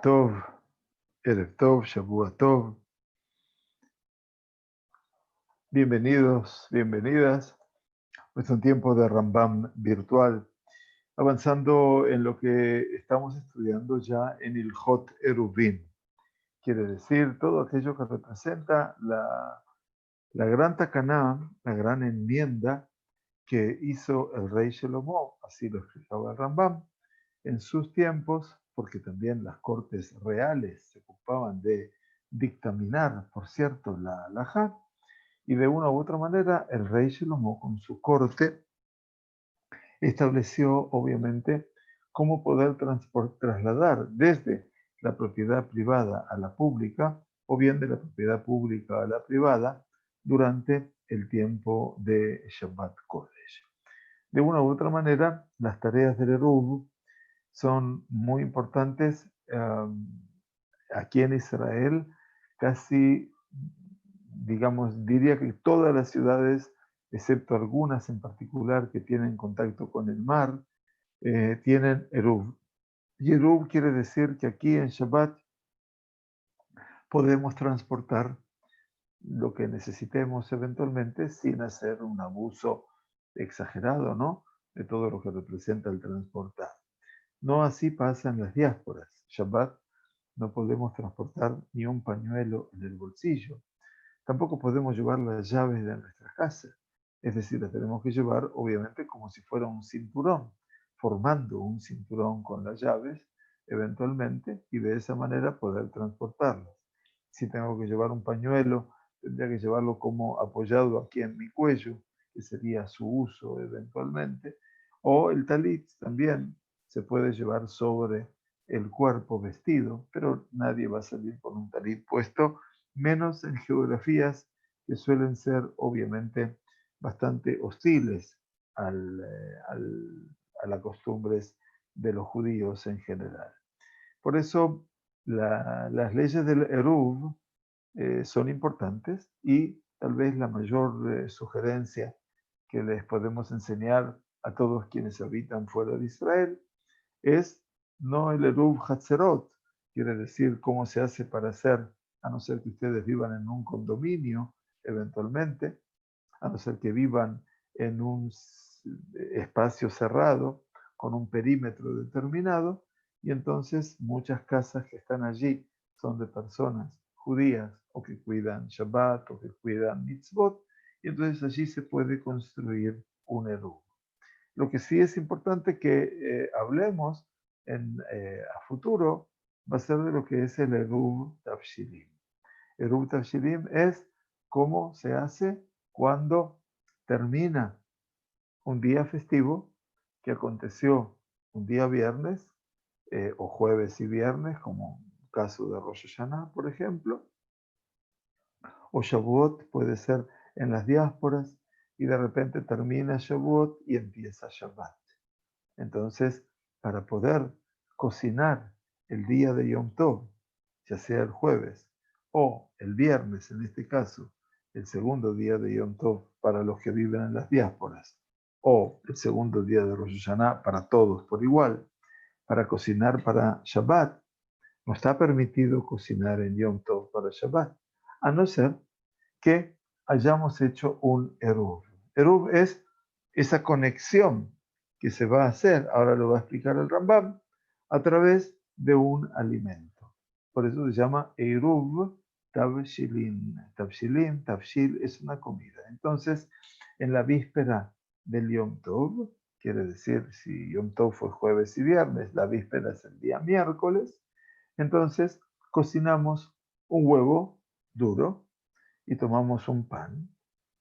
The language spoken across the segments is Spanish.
Tov, Erev Tov, Shavua Tov. Bienvenidos, bienvenidas. Es un tiempo de Rambam virtual, avanzando en lo que estamos estudiando ya en el Hot Eruvin. Quiere decir todo aquello que representa la gran Takaná, la gran enmienda que hizo el rey Shlomo, así lo explicaba el Rambam, en sus tiempos, porque también las cortes reales se ocupaban de dictaminar, por cierto, la halajá, y de una u otra manera el rey Shlomo con su corte estableció obviamente cómo poder trasladar desde la propiedad privada a la pública o bien de la propiedad pública a la privada durante el tiempo de Shabbat Kodesh. De una u otra manera, las tareas del Eruv son muy importantes aquí en Israel. Casi, digamos, diría que todas las ciudades, excepto algunas en particular que tienen contacto con el mar, tienen Eruv. Y Eruv quiere decir que aquí en Shabbat podemos transportar lo que necesitemos eventualmente sin hacer un abuso exagerado, ¿no?, de todo lo que representa el transportar. No así pasa en las diásporas. Shabbat no podemos transportar ni un pañuelo en el bolsillo. Tampoco podemos llevar las llaves de nuestra casa. Es decir, las tenemos que llevar obviamente como si fuera un cinturón, formando un cinturón con las llaves eventualmente y de esa manera poder transportarlas. Si tengo que llevar un pañuelo, tendría que llevarlo como apoyado aquí en mi cuello, que sería su uso eventualmente, o el talit también se puede llevar sobre el cuerpo vestido, pero nadie va a salir con un talit puesto, menos en geografías que suelen ser obviamente bastante hostiles a las costumbres de los judíos en general. Por eso las leyes del Eruv son importantes y tal vez la mayor sugerencia que les podemos enseñar a todos quienes habitan fuera de Israel es no el Eruv Hatzerot, quiere decir cómo se hace para hacer, a no ser que ustedes vivan en un condominio eventualmente, a no ser que vivan en un espacio cerrado con un perímetro determinado, y entonces muchas casas que están allí son de personas judías o que cuidan Shabbat o que cuidan mitzvot, y entonces allí se puede construir un Eruv. Lo que sí es importante que hablemos a futuro va a ser de lo que es el Eruv Tavshilim. Eruv Tavshilim es cómo se hace cuando termina un día festivo que aconteció un día viernes o jueves y viernes, como el caso de Rosh Hashanah, por ejemplo, o Shavuot puede ser en las diásporas, y de repente termina Shavuot y empieza Shabbat. Entonces, para poder cocinar el día de Yom Tov, ya sea el jueves o el viernes, en este caso, el segundo día de Yom Tov para los que viven en las diásporas, o el segundo día de Rosh Hashanah para todos por igual, para cocinar para Shabbat, no está permitido cocinar en Yom Tov para Shabbat, a no ser que hayamos hecho un Eruv. Eruv es esa conexión que se va a hacer, ahora lo va a explicar el Rambam, a través de un alimento. Por eso se llama Eruv Tavshilin. Tavshilin, Tavshil es una comida. Entonces, en la víspera del Yom Tov, quiere decir, si Yom Tov fue jueves y viernes, la víspera es el día miércoles, entonces cocinamos un huevo duro y tomamos un pan,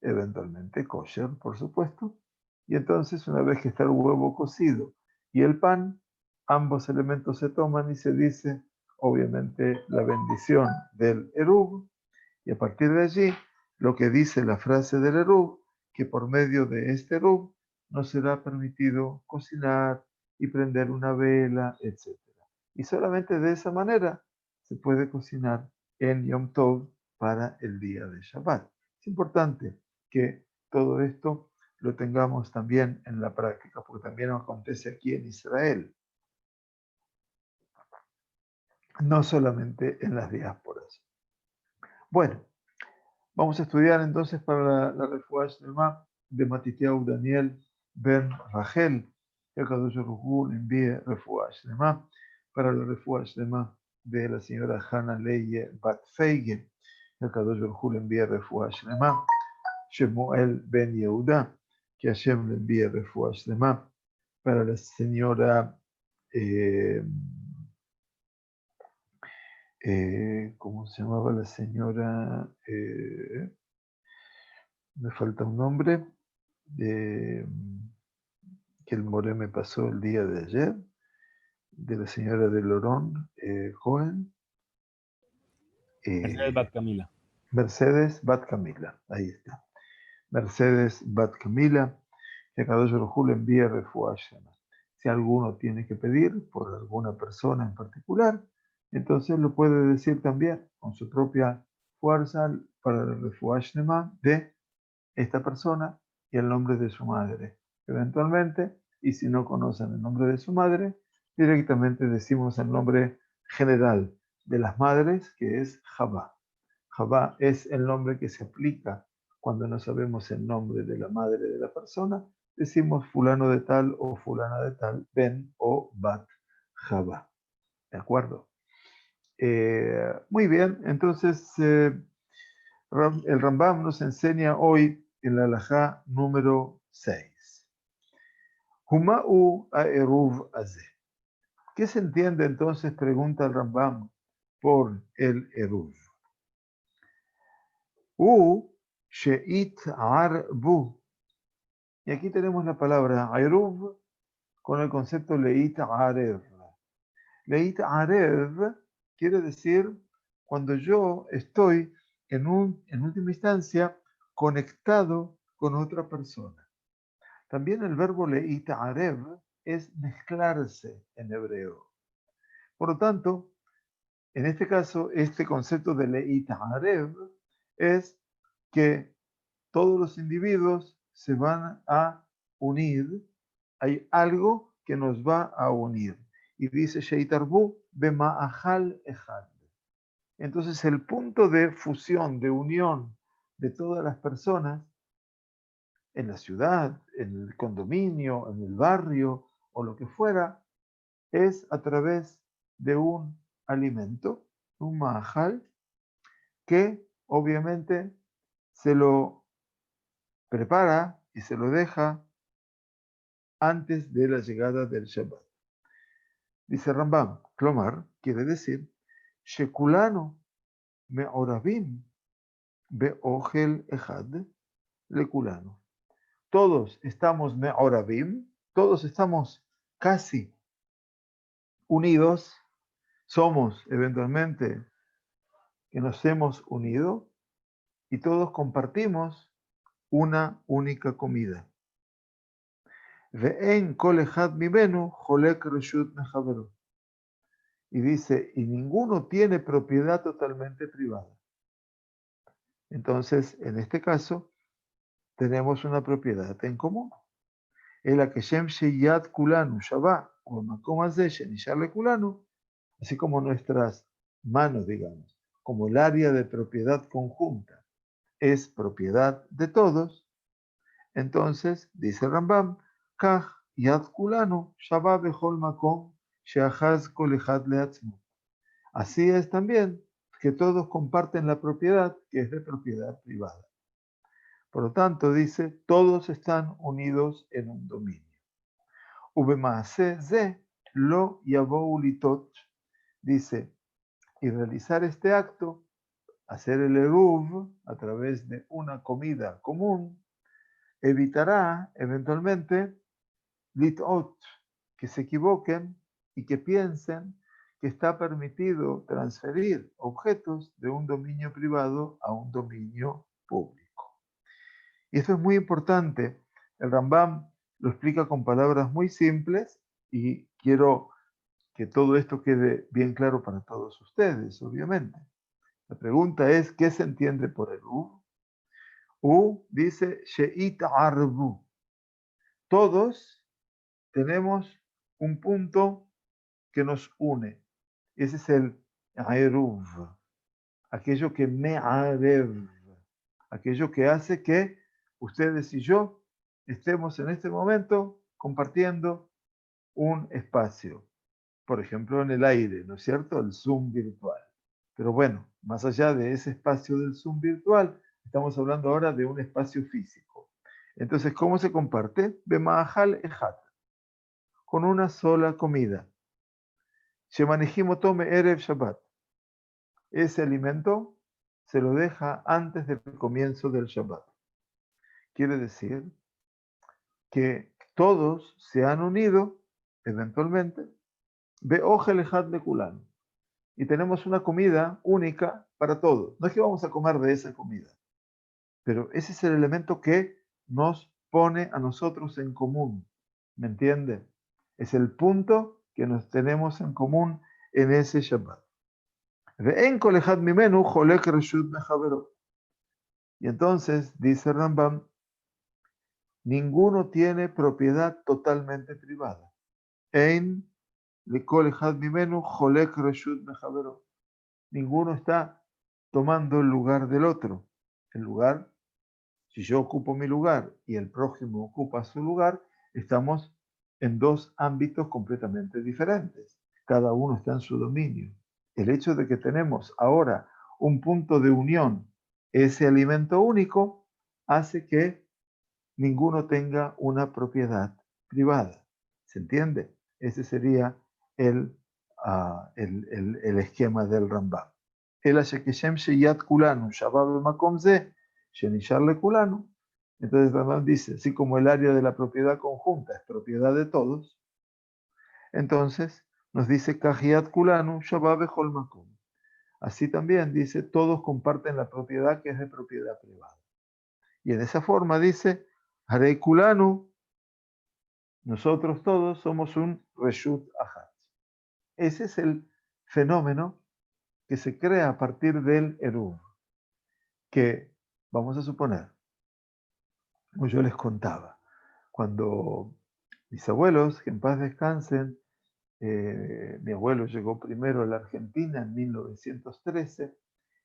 eventualmente kosher, por supuesto, y entonces una vez que está el huevo cocido y el pan, ambos elementos se toman y se dice, obviamente, la bendición del Eruv, y a partir de allí, lo que dice la frase del Eruv, que por medio de este Eruv no será permitido cocinar y prender una vela, etc. Y solamente de esa manera se puede cocinar en Yom Tov para el día de Shabbat. Es importante que todo esto lo tengamos también en la práctica, porque también acontece aquí en Israel. no solamente en las diásporas. Bueno, vamos a estudiar entonces para la refuá shlema de Matityahu Daniel ben Rachel. Que Akadosh Baruj Hu le envíe refuá shlema para la refuá shlema de la señora Hannah Leye Bat Feige. Que Akadosh Baruj Hu le envíe refuá shlema. Shemuel ben Yehuda, que Hashem le envíe refuá shlema para la señora ¿cómo se llamaba la señora? Me falta un nombre, que el More me pasó el día de ayer, de la señora de Lorón, Cohen. Mercedes Bat Camila. Mercedes Bat Camila, ahí está. Mercedes Bat Camila, que Akadosh Baruj Hu le envíe refuá shlema. Si alguno tiene que pedir por alguna persona en particular, entonces lo puede decir también con su propia fuerza para la refuá shlema de esta persona y el nombre de su madre. Eventualmente, y si no conocen el nombre de su madre, directamente decimos el nombre general de las madres, que es Javá. Javá es el nombre que se aplica cuando no sabemos el nombre de la madre de la persona. Decimos fulano de tal o fulana de tal, ben o bat Javá. ¿De acuerdo? Muy bien, entonces el Rambam nos enseña hoy en la halajá número 6. Huma'u ha'eruv azeh. ¿Qué se entiende entonces, pregunta el Rambam, por el eruv? She'it arbu. Y aquí tenemos la palabra eruv con el concepto leit arev. Leit arev quiere decir cuando yo estoy en última instancia conectado con otra persona. También el verbo leit arev es mezclarse en hebreo. Por lo tanto, en este caso, este concepto de leit arev es que todos los individuos se van a unir. Hay algo que nos va a unir. Y dice Sheitarbu bema'ahal ejad. Entonces el punto de fusión, de unión de todas las personas en la ciudad, en el condominio, en el barrio o lo que fuera, es a través de un alimento, un mahal, que obviamente se lo prepara y se lo deja antes de la llegada del Shabbat. Dice Rambam, Klomar, quiere decir, Shekulano me'orabim be'ochel echad lekulano. Todos estamos me'orabim, todos estamos casi unidos, somos eventualmente que nos hemos unido y todos compartimos una única comida. Ve'en kol echad mimenu cholek reshut mechavero. Y dice, y ninguno tiene propiedad totalmente privada. Entonces, en este caso, tenemos una propiedad en común. El Akeshem Sheyad Kulanu Shabbat, o Makom Azeh Shenishar Le Kulanu, así como nuestras manos, digamos, como el área de propiedad conjunta es propiedad de todos, entonces, dice Rambam, Kach Yad Kulanu Shabbat Bechol Makom Sheachaz Kol Echad Leatzmo. Así es también que todos comparten la propiedad que es de propiedad privada. Por lo tanto, dice, todos están unidos en un dominio. Ubemaase ze lo yabou litot, dice, y realizar este acto, hacer el eruv a través de una comida común, evitará eventualmente litot, que se equivoquen y que piensen que está permitido transferir objetos de un dominio privado a un dominio público. Y esto es muy importante. El Rambam lo explica con palabras muy simples y quiero que todo esto quede bien claro para todos ustedes, obviamente. La pregunta es, ¿qué se entiende por el U? U dice, She'it arbu. Todos tenemos un punto que nos une. Ese es el Eruv, aquello que me'arev, aquello que hace que ustedes y yo estemos en este momento compartiendo un espacio, por ejemplo en el aire, ¿no es cierto? El Zoom virtual. Pero bueno, más allá de ese espacio del Zoom virtual, estamos hablando ahora de un espacio físico. Entonces, ¿cómo se comparte? Bemahal ejat, con una sola comida. Shemanejimo tome erev Shabbat. Ese alimento se lo deja antes del comienzo del Shabbat. Quiere decir que todos se han unido, eventualmente, be'ojel ejat lekulán, y tenemos una comida única para todos. No es que vamos a comer de esa comida, pero ese es el elemento que nos pone a nosotros en común. ¿Me entiende? Es el punto que nos tenemos en común en ese Shabbat. Y entonces, dice Rambam, ninguno tiene propiedad totalmente privada. Ein likol echad mimenu cholek reshut mechavero. Ninguno está tomando el lugar del otro. El lugar, si yo ocupo mi lugar y el prójimo ocupa su lugar, estamos en dos ámbitos completamente diferentes. Cada uno está en su dominio. El hecho de que tenemos ahora un punto de unión, ese alimento único, hace que ninguno tenga una propiedad privada. ¿Se entiende? Ese sería el, el esquema del Rambam. אלא שכשם שהיית כולנו שווה במקום זה, שנשאר לכולנו. Entonces Rambam dice, así como el área de la propiedad conjunta es propiedad de todos, entonces nos dice Kahiyat Kulanu Shabbat Bechol Makom. Así también dice, todos comparten la propiedad que es de propiedad privada. Y en esa forma dice, Harei Kulanu, nosotros todos somos un Reshut Achat. Ese es el fenómeno que se crea a partir del Eruv, que vamos a suponer, como yo les contaba, cuando mis abuelos, que en paz descansen, mi abuelo llegó primero a la Argentina en 1913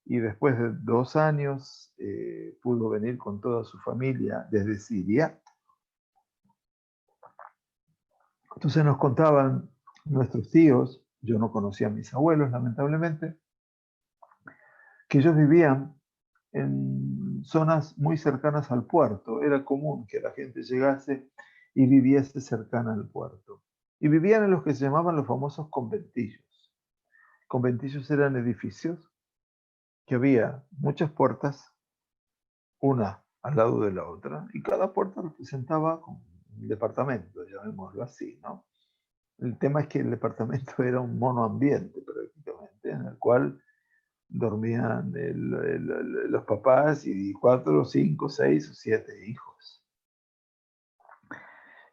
y después de 2 años pudo venir con toda su familia desde Siria. Entonces nos contaban nuestros tíos, yo no conocía a mis abuelos lamentablemente, que ellos vivían en zonas muy cercanas al puerto. Era común que la gente llegase y viviese cercana al puerto. Y vivían en los que se llamaban los famosos conventillos. Conventillos eran edificios que había muchas puertas, una al lado de la otra, y cada puerta representaba un departamento, llamémoslo así, ¿no? El tema es que el departamento era un monoambiente prácticamente, en el cual dormían los papás y 4, 5, 6 o 7 hijos.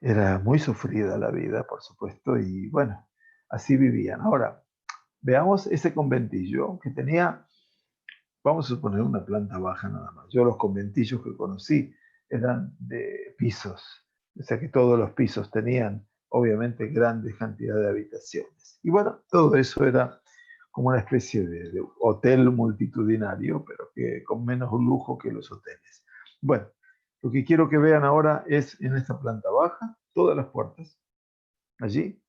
Era muy sufrida la vida, por supuesto, y bueno, así vivían. Ahora, veamos ese conventillo que tenía, vamos a suponer, una planta baja nada más. Yo los conventillos que conocí eran de pisos, o sea que todos los pisos tenían, obviamente, grandes cantidades de habitaciones. Y bueno, todo eso era como una especie de hotel multitudinario, pero que con menos lujo que los hoteles. Bueno, lo que quiero que vean ahora es en esta planta baja, todas las puertas, allí,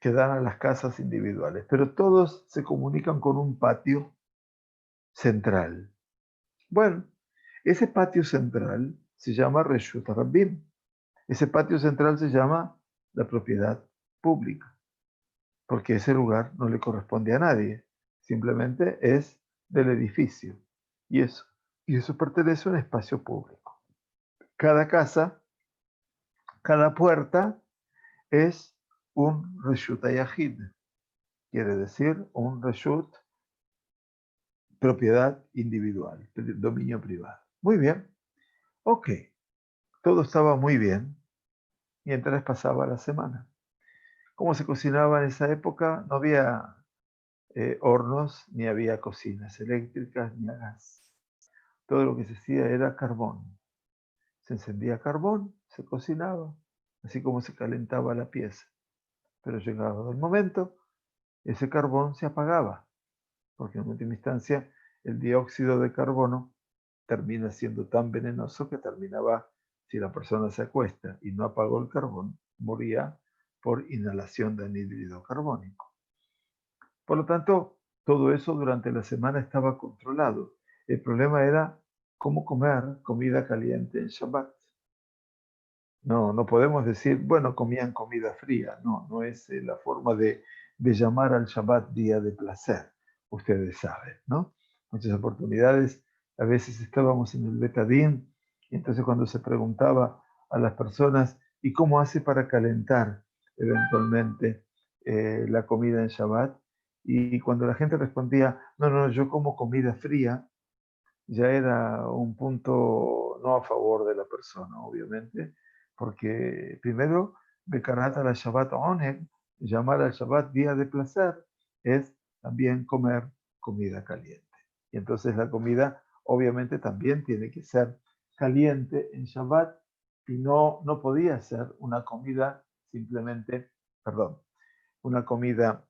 que dan a las casas individuales, pero todos se comunican con un patio central. Bueno, ese patio central se llama Reshut Rabbim. Ese patio central se llama la propiedad pública, porque ese lugar no le corresponde a nadie, simplemente es del edificio. Y eso pertenece a un espacio público. Cada casa, cada puerta es un Reshut Yahid, quiere decir un Reshut, propiedad individual, dominio privado. Muy bien, ok, todo estaba muy bien mientras pasaba la semana. ¿Cómo se cocinaba en esa época? No había hornos, ni había cocinas eléctricas, ni a gas. Todo lo que se hacía era carbón. Se encendía carbón, se cocinaba, así como se calentaba la pieza. Pero llegado el momento, ese carbón se apagaba. porque en última instancia el dióxido de carbono termina siendo tan venenoso que terminaba, si la persona se acuesta y no apagó el carbón, moría por inhalación de anhídrido carbónico. Por lo tanto, todo eso durante la semana estaba controlado. El problema era cómo comer comida caliente en Shabbat. No podemos decir, bueno, comían comida fría. No es la forma de llamar al Shabbat día de placer. Ustedes saben, ¿no? Muchas oportunidades, a veces estábamos en el Betadín, y entonces cuando se preguntaba a las personas, ¿y cómo hace para calentar eventualmente la comida en Shabbat? Y cuando la gente respondía, no, yo como comida fría, ya era un punto no a favor de la persona, obviamente, porque primero, Bekarat al Shabbat Oneg, llamar al Shabbat día de placer, es también comer comida caliente. Y entonces la comida, obviamente, también tiene que ser caliente en Shabbat y no podía ser una comida simplemente, perdón, una comida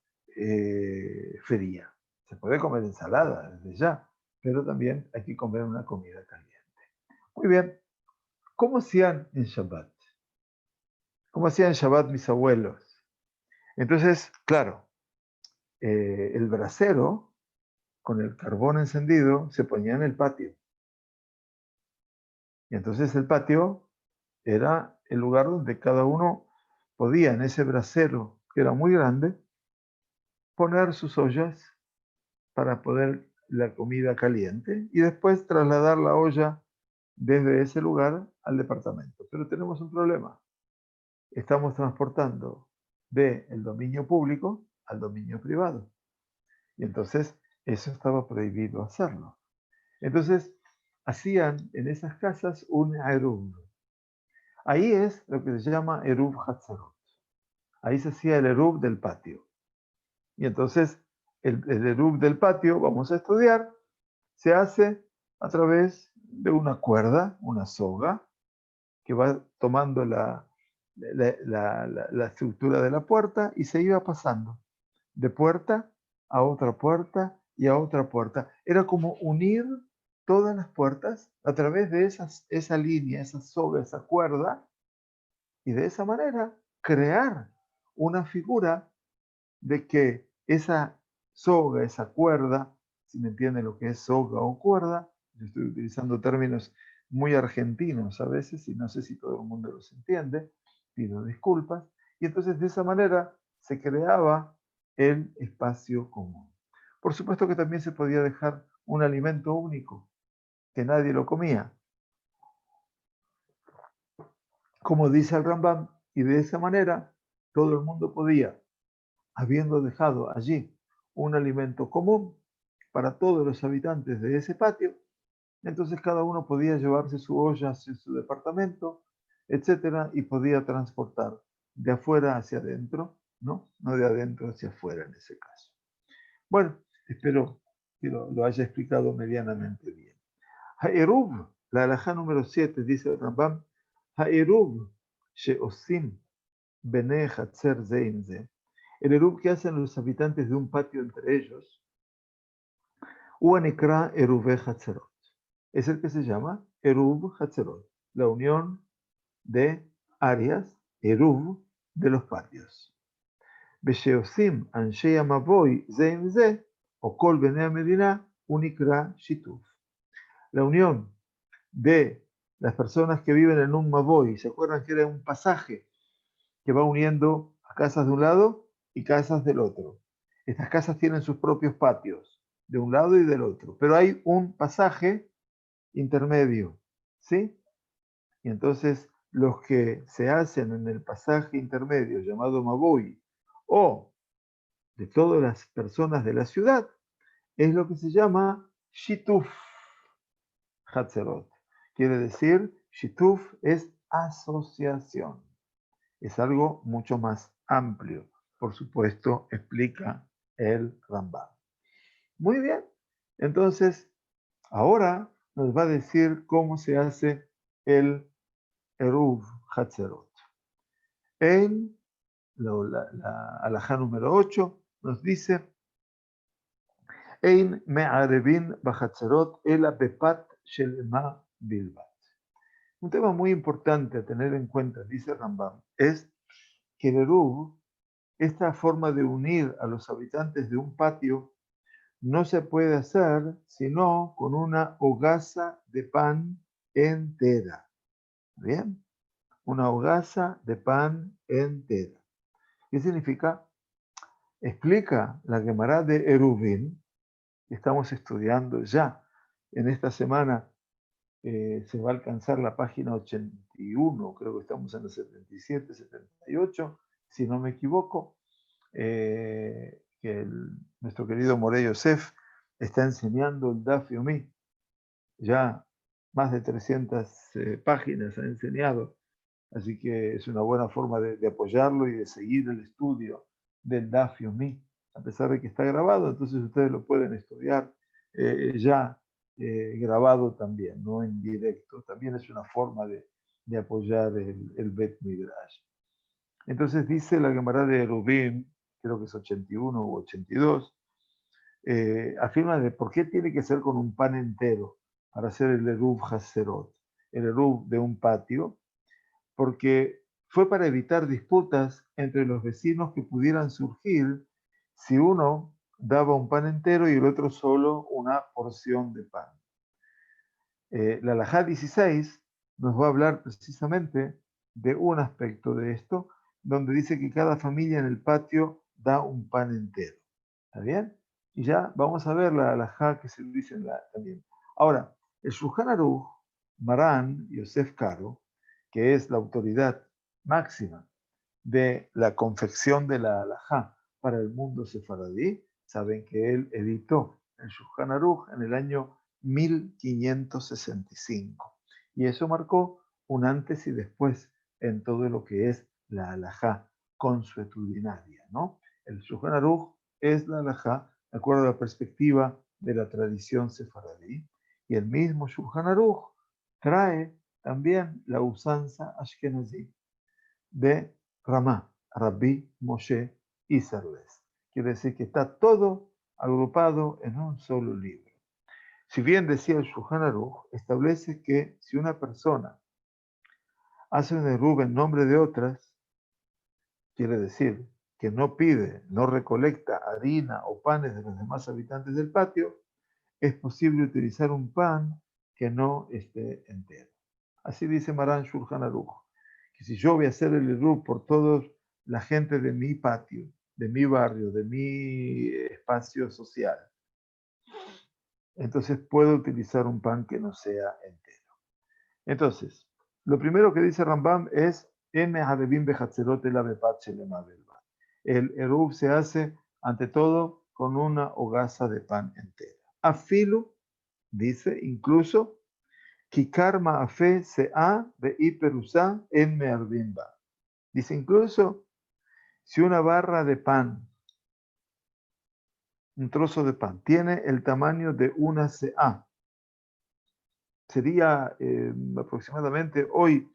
fría. Se puede comer ensalada desde ya, pero también hay que comer una comida caliente. Muy bien, ¿cómo hacían en Shabbat? ¿Cómo hacían en Shabbat mis abuelos? Entonces, claro, el brasero con el carbón encendido se ponía en el patio. Y entonces el patio era el lugar donde cada uno podía, en ese brasero, que era muy grande, poner sus ollas para poder la comida caliente y después trasladar la olla desde ese lugar al departamento. Pero tenemos un problema. Estamos transportando del dominio público al dominio privado. Y entonces eso estaba prohibido hacerlo. Entonces hacían en esas casas un eruv. Ahí es lo que se llama eruv hatzarot. Ahí se hacía el eruv del patio. Y entonces el eruv del patio, vamos a estudiar, se hace a través de una cuerda, una soga, que va tomando la estructura de la puerta y se iba pasando de puerta a otra puerta y a otra puerta. Era como unir todas las puertas a través de esa línea, esa soga, esa cuerda, y de esa manera crear una figura de que esa soga, esa cuerda, si me entienden lo que es soga o cuerda, yo estoy utilizando términos muy argentinos a veces y no sé si todo el mundo los entiende, pido disculpas, y entonces de esa manera se creaba el espacio común. Por supuesto que también se podía dejar un alimento único, que nadie lo comía, como dice el Rambam, y de esa manera todo el mundo podía, habiendo dejado allí un alimento común para todos los habitantes de ese patio, entonces cada uno podía llevarse su olla hacia su departamento, etcétera, y podía transportar de afuera hacia adentro, no de adentro hacia afuera en ese caso. Bueno, espero que lo haya explicado medianamente bien. Ha'eruv, la alajá número 7, dice el Rambam, Ha'eruv she'osim bene hatzer ze im ze. El eruv que hacen los habitantes de un patio entre ellos, Uanikra Eruve Hatzerot. Es el que se llama Eruv Hatzerot, la unión de áreas, Eruv, de los patios. Besheosim Anshei Amavoy Zeim Ze, o Kol Bene Medina, Unikra Shituf. La unión de las personas que viven en un Mavoy, ¿se acuerdan que era un pasaje que va uniendo a casas de un lado y casas del otro? Estas casas tienen sus propios patios, de un lado y del otro, pero hay un pasaje intermedio, ¿sí? Y entonces los que se hacen en el pasaje intermedio llamado Mavoy, o de todas las personas de la ciudad, es lo que se llama Shituf Hatzerot. Quiere decir, Shituf es asociación. Es algo mucho más amplio. Por supuesto, explica el Rambam. Muy bien. Entonces, ahora nos va a decir cómo se hace el Eruv Hatzerot. En la alajá número 8 nos dice Ein me'arevin bachatzerot ela bepat shelema bilbat. Un tema muy importante a tener en cuenta, dice Rambam, es que el eruv, esta forma de unir a los habitantes de un patio, no se puede hacer sino con una hogaza de pan entera. ¿Bien? Una hogaza de pan entera. ¿Qué significa? Explica la Gemara de Eruvin, que estamos estudiando ya. En esta semana se va a alcanzar la página 81, creo que estamos en la 77, 78, si no me equivoco, que nuestro querido Morey Yosef está enseñando el Daf Yomi, ya más de 300 páginas ha enseñado, así que es una buena forma de apoyarlo y de seguir el estudio del Daf Yomi, a pesar de que está grabado, entonces ustedes lo pueden estudiar ya grabado también, no en directo, también es una forma de apoyar el Bet Midrash. Entonces dice la Gemara de Eruvin, creo que es 81 u 82, afirma de por qué tiene que ser con un pan entero para hacer el Eruv Haserot, el Eruv de un patio, porque fue para evitar disputas entre los vecinos que pudieran surgir si uno daba un pan entero y el otro solo una porción de pan. La Halajá 16 nos va a hablar precisamente de un aspecto de esto, donde dice que cada familia en el patio da un pan entero. ¿Está bien? Y ya vamos a ver la halajá que se dice también. Ahora, el Shulchan Aruch, Marán Yosef Karo, que es la autoridad máxima de la confección de la halajá para el mundo sefaradí, saben que él editó el Shulchan Aruch en el año 1565. Y eso marcó un antes y después en todo lo que es la halajá consuetudinaria, ¿no? El Shulchan Aruch es la halajá de acuerdo a la perspectiva de la tradición sefaradí. Y el mismo Shulchan Aruch trae también la usanza ashkenazí de Ramá, Rabbi Moshe Isserles. Quiere decir que está todo agrupado en un solo libro. Si bien decía el Shulchan Aruch, establece que si una persona hace un eruv en nombre de otras, quiere decir que no pide, no recolecta harina o panes de los demás habitantes del patio, es posible utilizar un pan que no esté entero. Así dice Marán Shulchan Aruch, que si yo voy a hacer el eruv por toda la gente de mi patio, de mi barrio, de mi espacio social, entonces puedo utilizar un pan que no sea entero. Entonces, lo primero que dice Rambam es el eruv se hace ante todo con una hogaza de pan entera. Afilu, dice, incluso, Kikar ma'afe se'a ve'iperusa en me'arbimba. Dice incluso, si una barra de pan, un trozo de pan, tiene el tamaño de una se'a, sería aproximadamente hoy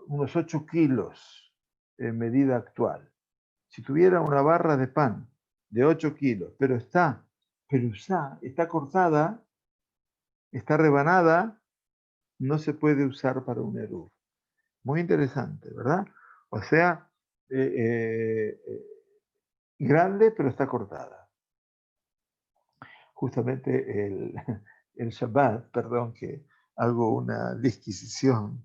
unos 8 kilos en medida actual. Si tuviera una barra de pan de 8 kilos, pero está cortada, está rebanada, no se puede usar para un eruv. Muy interesante, ¿verdad? O sea, grande, pero está cortada. Justamente el Shabbat, perdón que hago una disquisición,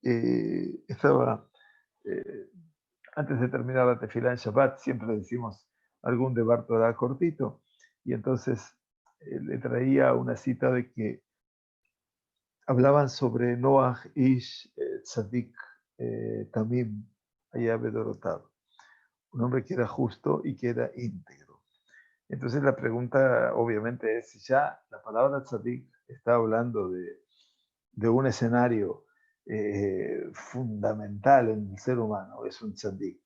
estaba, antes de terminar la tefilá en Shabbat, siempre decimos algún debar Torah cortito, y entonces le traía una cita de que hablaban sobre Noach Ish Tzadik Tamim allá Bedorotav, un hombre que era justo y que era íntegro. Entonces la pregunta obviamente es si ya la palabra tzadik está hablando de un escenario fundamental en el ser humano, es un tzadik.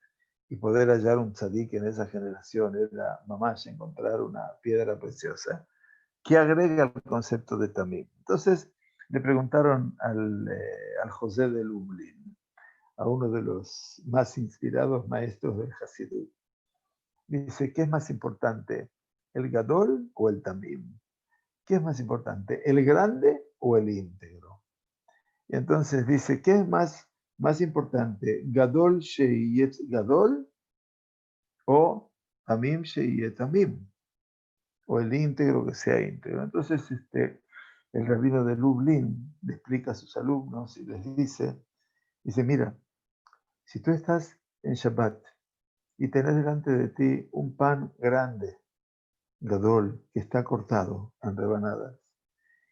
Y poder hallar un tzadik en esa generación era mamás encontrar una piedra preciosa que agrega el concepto de tamim. Entonces le preguntaron al José de Lublin, a uno de los más inspirados maestros del Hasidut. Dice, ¿qué es más importante? ¿El gadol o el tamim? ¿Qué es más importante, el grande o el íntegro? Y entonces dice, ¿qué es más importante? ¿Gadol sheyet gadol o tamim sheyet tamim? O el íntegro que sea íntegro. Entonces, el rabino de Lublin le explica a sus alumnos y les dice, mira, si tú estás en Shabbat y tenés delante de ti un pan grande, gadol, que está cortado en rebanadas,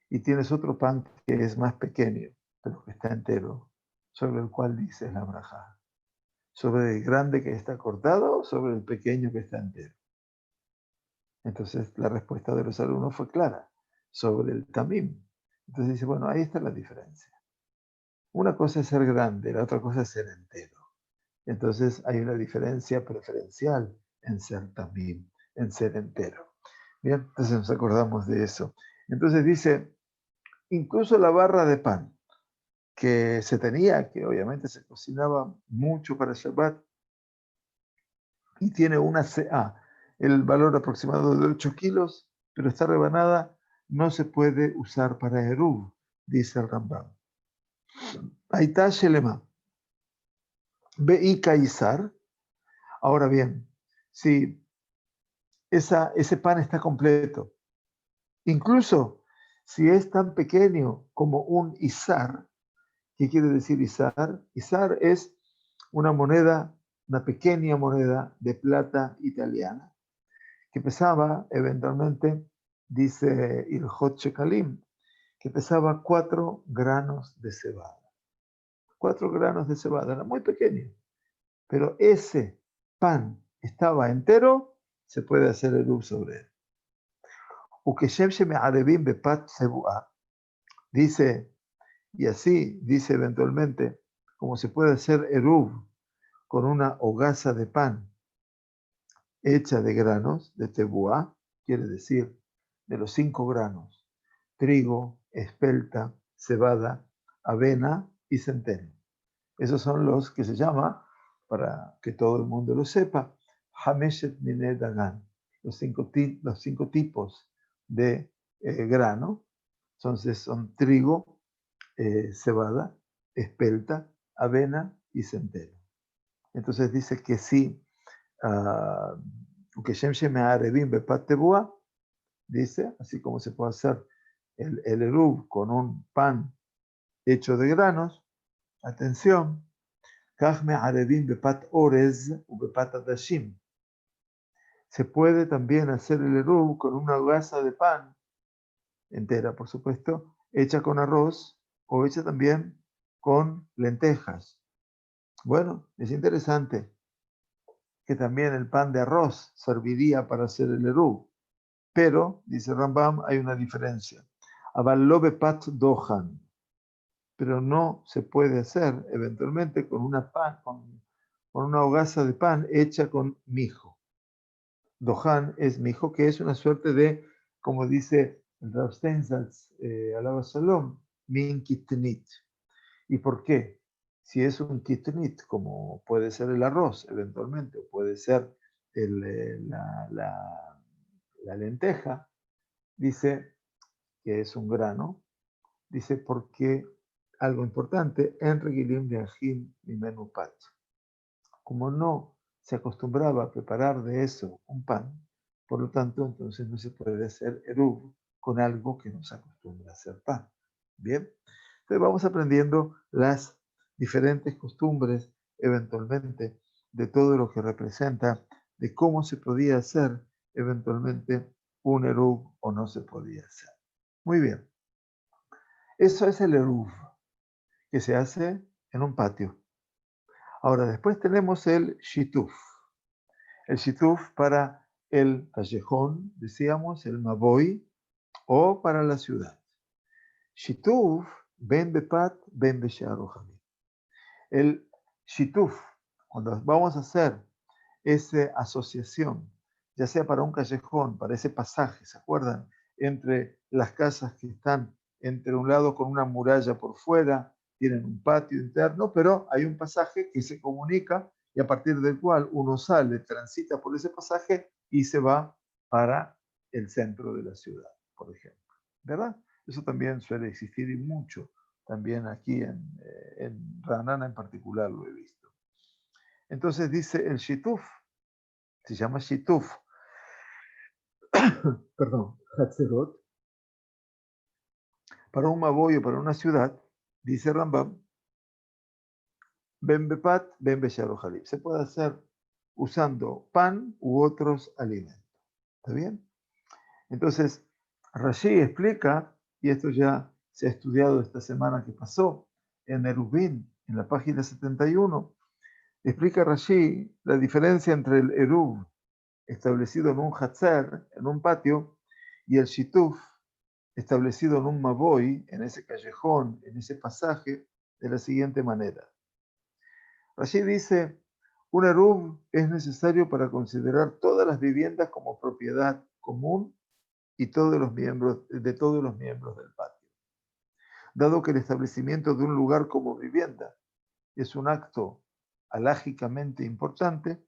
y tienes otro pan que es más pequeño, pero que está entero, sobre el cual dices la brajá, sobre el grande que está cortado o sobre el pequeño que está entero. Entonces la respuesta de los alumnos fue clara, sobre el tamim. Entonces dice, bueno, ahí está la diferencia. Una cosa es ser grande, la otra cosa es ser entero. Entonces hay una diferencia preferencial en ser tamim, en ser entero. Bien, entonces nos acordamos de eso. Entonces dice, incluso la barra de pan que se tenía, que obviamente se cocinaba mucho para Shabbat, y tiene una CA, el valor aproximado de 8 kilos, pero está rebanada, no se puede usar para Eruv, dice el Rambam. Aitá Shelema, Be'i Kaisar. Ahora bien, si ese pan está completo, incluso si es tan pequeño como un Isar, ¿qué quiere decir Isar? Isar es una moneda, una pequeña moneda de plata italiana, que pesaba eventualmente, dice Ilhot Shekalim, que pesaba 4 granos de cebada. 4 granos de cebada, era muy pequeño. Pero ese pan estaba entero, se puede hacer el uso sobre él. Ukeshem sheme'arevim bepat sebu'a, dice, y así dice eventualmente, como se puede hacer eruv con una hogaza de pan hecha de granos, de tebuá, quiere decir de los 5 granos, trigo, espelta, cebada, avena y centeno. Esos son los que se llama, para que todo el mundo lo sepa, Hameshet Mine Dagan, los cinco tipos de grano. Entonces son trigo, cebada, espelta, avena y centeno. Entonces dice que sí, Ukeshem Sheme'arevim Bepat Tebuá, dice, así como se puede hacer el eruv con un pan hecho de granos, atención, Kach me'arevim bepat orez u bepat adashim. Se puede también hacer el eruv con una hogaza de pan entera, por supuesto, hecha con arroz o hecha también con lentejas. Bueno, es interesante que también el pan de arroz serviría para hacer el eruv, pero, dice Rambam, hay una diferencia. Aval lo bepat dohan, pero no se puede hacer eventualmente con una hogaza de pan hecha con mijo. Dohan es mijo, que es una suerte de, como dice el Rav Steinsaltz, alaba Shalom, min kitnit. ¿Y por qué? Si es un kitnit, como puede ser el arroz eventualmente, o puede ser la lenteja, dice que es un grano, dice porque algo importante, en regilim de ajim y menupat. Como no se acostumbraba a preparar de eso un pan, por lo tanto, entonces no se puede hacer eruv con algo que no se acostumbra a hacer pan. Bien, entonces vamos aprendiendo las diferentes costumbres, eventualmente, de todo lo que representa, de cómo se podía hacer eventualmente un eruv o no se podía hacer. Muy bien, eso es el eruv, que se hace en un patio. Ahora, después tenemos el shituf. El shituf para el callejón, decíamos, el maboy, o para la ciudad. Shituf, ben bepat, ben besharohami. El shituf, cuando vamos a hacer esa asociación, ya sea para un callejón, para ese pasaje, ¿se acuerdan? Entre las casas que están entre un lado con una muralla por fuera, tienen un patio interno, pero hay un pasaje que se comunica y a partir del cual uno sale, transita por ese pasaje y se va para el centro de la ciudad, por ejemplo, ¿verdad? Eso también suele existir y mucho, también aquí en Ranana en particular lo he visto. Entonces dice el shituf, se llama shituf, perdón, Hatzerot, para un maboy o para una ciudad, dice Rambam, Ben bepat, ben besharojalib. Se puede hacer usando pan u otros alimentos. ¿Está bien? Entonces, Rashi explica, y esto ya se ha estudiado esta semana que pasó, en Eruvin, en la página 71, explica Rashi la diferencia entre el Eruv establecido en un Hatzer, en un patio, y el Shituf establecido en un Maboy, en ese callejón, en ese pasaje, de la siguiente manera. Rashi dice, un Eruv es necesario para considerar todas las viviendas como propiedad común y de todos los miembros del patio. Dado que el establecimiento de un lugar como vivienda es un acto alágicamente importante,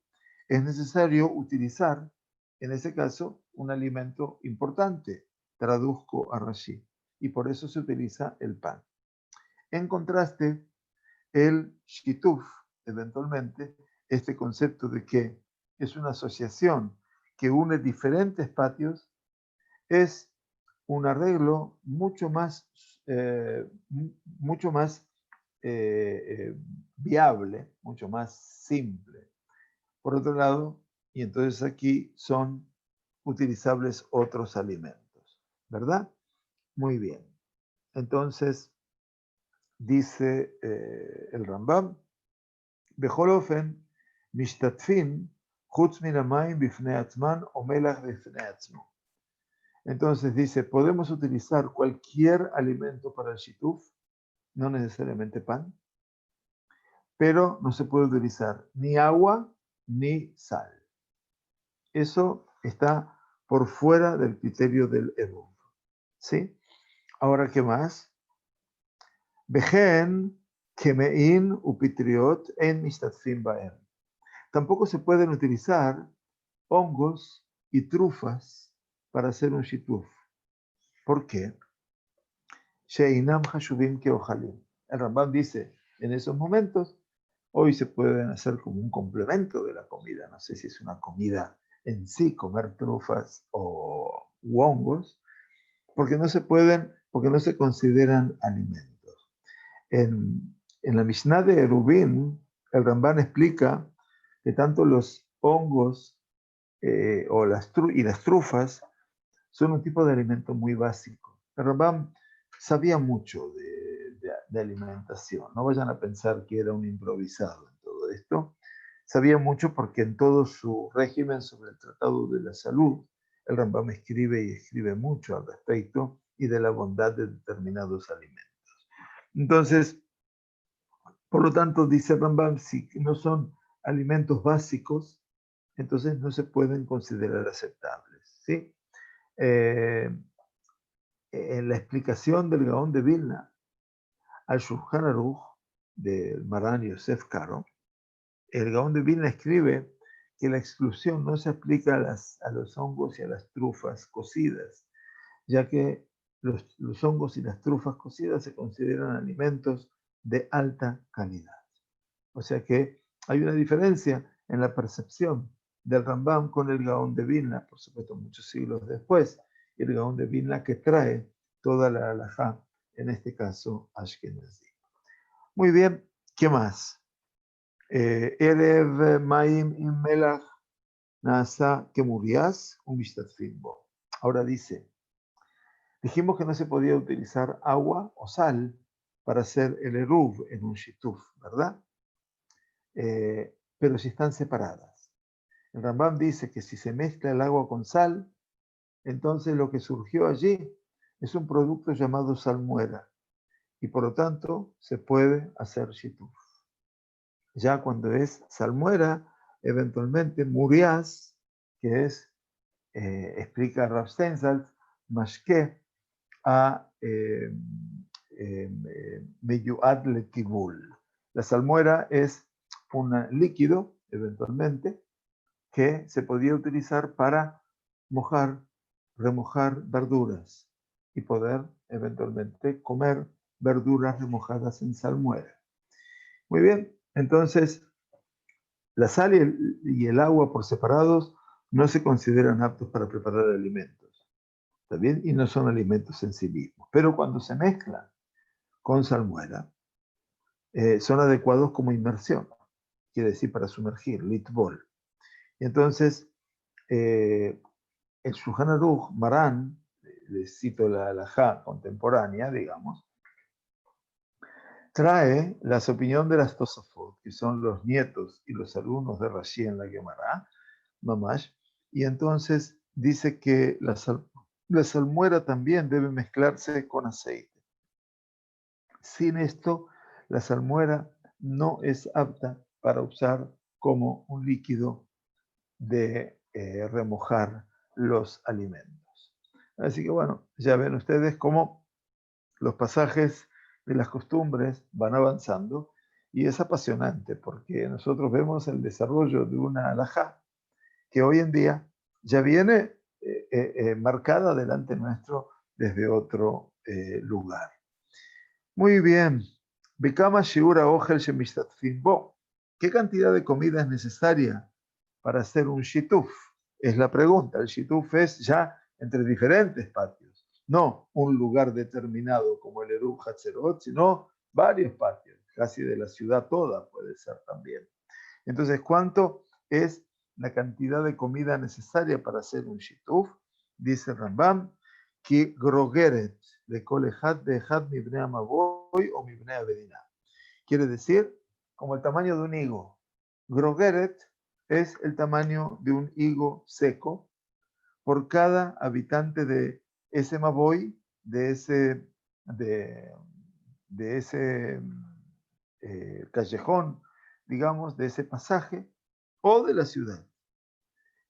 es necesario utilizar, en ese caso, un alimento importante, traduzco a Rashi, y por eso se utiliza el pan. En contraste, el shituf, eventualmente, este concepto de que es una asociación que une diferentes patios, es un arreglo mucho más viable, mucho más simple. Por otro lado, y entonces aquí son utilizables otros alimentos, ¿verdad? Muy bien. Entonces, dice el Rambam, בכל אופן, משתתפים חוץ מן המים בפני עצמן או מלח בפני עצמו. Entonces dice, podemos utilizar cualquier alimento para el shituf, no necesariamente pan, pero no se puede utilizar ni agua ni sal. Eso está por fuera del criterio del Eruv. ¿Sí? Ahora, ¿qué más? Vejen, kemein upitriot en mistatfim baem. Tampoco se pueden utilizar hongos y trufas para hacer un shituf. ¿Por qué? Sheinam hashuvim keojalim. El Rambam dice, en esos momentos, hoy se pueden hacer como un complemento de la comida. No sé si es una comida en sí, comer trufas o hongos, porque no se consideran alimentos. En la Mishnah de Eruvin, el Rambam explica que tanto los hongos y las trufas son un tipo de alimento muy básico. El Rambam sabía mucho de alimentación. No vayan a pensar que era un improvisado en todo esto. Sabía mucho porque en todo su régimen sobre el Tratado de la Salud, el Rambam escribe y escribe mucho al respecto y de la bondad de determinados alimentos. Entonces, por lo tanto, dice Rambam, si no son alimentos básicos, entonces no se pueden considerar aceptables. ¿Sí? En la explicación del Gaón de Vilna al Shulchan Aruch del Maran Yosef Karo, el Gaón de Vilna escribe que la exclusión no se aplica a los hongos y a las trufas cocidas, ya que los hongos y las trufas cocidas se consideran alimentos de alta calidad. O sea que hay una diferencia en la percepción del Rambam con el Gaón de Vilna, por supuesto muchos siglos después, y el Gaón de Vilna que trae toda la halajá, en este caso Ashkenazi. Muy bien, ¿qué más? Erev Maim im Melach Nasa Kemurias un Mishtatfimbo. Ahora dice, dijimos que no se podía utilizar agua o sal para hacer el eruv en un shituf, ¿verdad? Pero si están separadas. El Rambam dice que si se mezcla el agua con sal, entonces lo que surgió allí es un producto llamado salmuera y por lo tanto se puede hacer shituf. Ya cuando es salmuera, eventualmente murias, que es, explica Rav Steinsaltz, mashke a meyuad letibul. La salmuera es un líquido, eventualmente, que se podía utilizar para mojar remojar verduras y poder eventualmente comer verduras remojadas en salmuera. Muy bien, entonces la sal y el agua por separados no se consideran aptos para preparar alimentos, ¿está bien? Y no son alimentos en sí mismos. Pero cuando se mezclan con salmuera, son adecuados como inmersión, quiere decir para sumergir, litbol. Y entonces, el Shulchan Aruch, Marán, les cito la halajá contemporánea, digamos, trae las opiniones de las Tosafot, que son los nietos y los alumnos de Rashi en la Gemara, Mamash, y entonces dice que la salmuera también debe mezclarse con aceite. Sin esto, la salmuera no es apta para usar como un líquido de remojar los alimentos. Así que bueno, ya ven ustedes cómo los pasajes de las costumbres van avanzando y es apasionante porque nosotros vemos el desarrollo de una halajá que hoy en día ya viene marcada delante nuestro desde otro lugar. Muy bien. Bikama shiura ogel shemishtatfin bo. ¿Qué cantidad de comida es necesaria para hacer un shituf? Es la pregunta. El shituf es ya entre diferentes patios, no un lugar determinado como el Eruv Hatzerot, sino varios patios, casi de la ciudad toda puede ser también. Entonces, ¿cuánto es la cantidad de comida necesaria para hacer un shituf? Dice Rambam, que grogeret de kolejat de hat mibnei amaboy o mibnei abedina. Quiere decir, como el tamaño de un higo. Grogeret es el tamaño de un higo seco por cada habitante de ese maboy, de ese callejón, digamos, de ese pasaje o de la ciudad.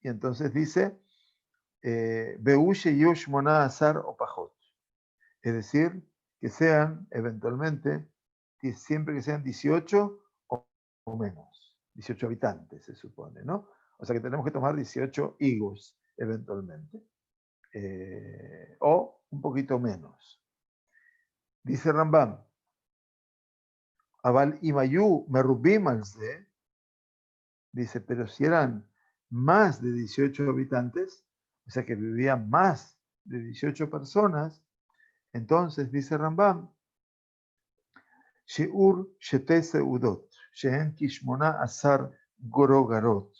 Y entonces dice, Beushe Yosh Mona Azar o Pajot. Es decir, que sean eventualmente, siempre que sean 18 o menos, 18 habitantes se supone, ¿no? O sea que tenemos que tomar 18 higos eventualmente, o un poquito menos. Dice Rambam, Aval Imayu Merubim alze, dice, pero si eran más de 18 habitantes, o sea que vivían más de 18 personas, entonces dice Rambam, שיעור שתי סעודות, שהן כ18 גרוגרות,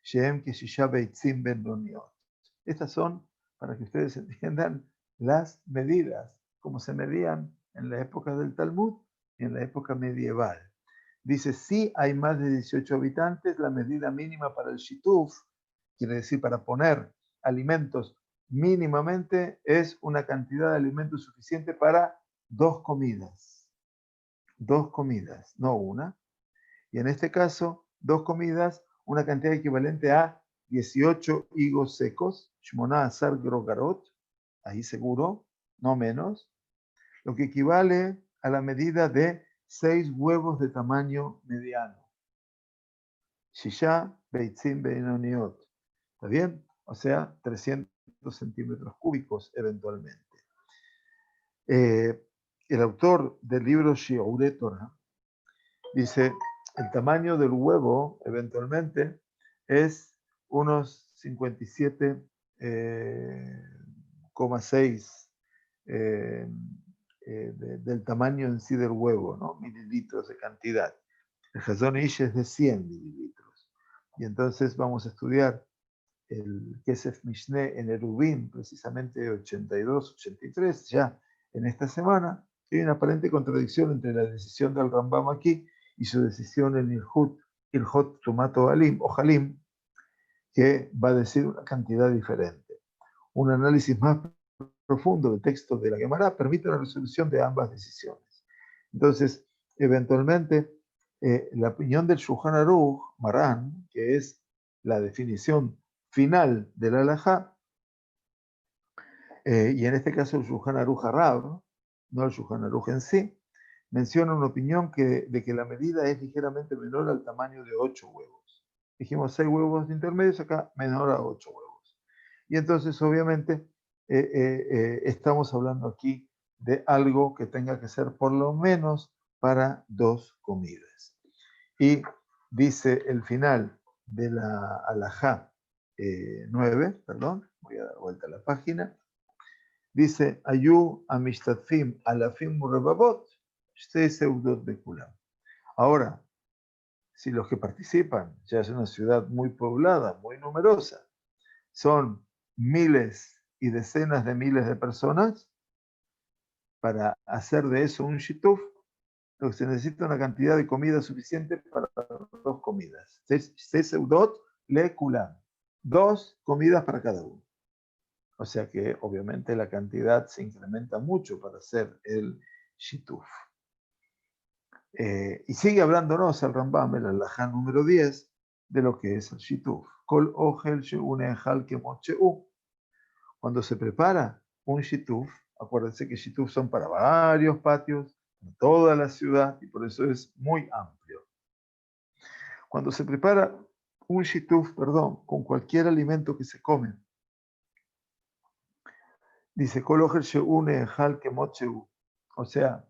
שהן כ6 ביצים בינוניות. Estas son, para que ustedes entiendan, las medidas, como se medían en la época del Talmud y en la época medieval. Dice, si hay más de 18 habitantes, la medida mínima para el shituf, quiere decir para poner alimentos mínimamente, es una cantidad de alimentos suficiente para 2 comidas. 2 comidas, no una. Y en este caso, 2 comidas, una cantidad equivalente a 18 higos secos, Shmoná Azar Grogarot, ahí seguro, no menos, lo que equivale a la medida de 6 huevos de tamaño mediano. Shisha Beitzim Beinoniot. ¿Está bien? O sea, 300 centímetros cúbicos eventualmente. El autor del libro Shiurei Torah dice, el tamaño del huevo eventualmente es unos 57,6 del tamaño en sí del huevo, ¿no? Mililitros de cantidad. El Hazon Ish es de 100 mililitros. Y entonces vamos a estudiar el Kesef Mishneh en Eruvin, precisamente 82, 83, ya en esta semana. Hay una aparente contradicción entre la decisión del Rambam aquí y su decisión en Ilhot Tumato Halim, o Halim, que va a decir una cantidad diferente. Un análisis más profundo del texto de la Gemara permite la resolución de ambas decisiones. Entonces, eventualmente, la opinión del Shulchan Aruch, Marán, que es la definición final del halajá, y en este caso el Shulchan Aruch Harab, no el Shulchan Aruch en sí, menciona una opinión de que la medida es ligeramente menor al tamaño de 8 huevos. Dijimos 6 huevos intermedios, acá menor a 8 huevos. Y entonces, obviamente, estamos hablando aquí de algo que tenga que ser por lo menos para 2 comidas. Y dice el final de la alajá 9, perdón, voy a dar vuelta a la página, dice, Ayu amishtatfim alafim murababot, shtei seudot bekulam. Ahora, si los que participan, ya es una ciudad muy poblada, muy numerosa, son miles y decenas de miles de personas, para hacer de eso un shituf, lo que se necesita una cantidad de comida suficiente para 2 comidas. 6 seudot le kulam. 2 comidas para cada uno. O sea que obviamente la cantidad se incrementa mucho para hacer el shituf. Y sigue hablándonos el Rambam, el alajá número 10, de lo que es el shituf. Kol ochel she'une echal kemot she'u. Cuando se prepara un shituf, acuérdense que shituf son para varios patios, en toda la ciudad, y por eso es muy amplio. Cuando se prepara un shituf, perdón, con cualquier alimento que se come, dice, Kol ochel she'une echal kemot she'u. O sea,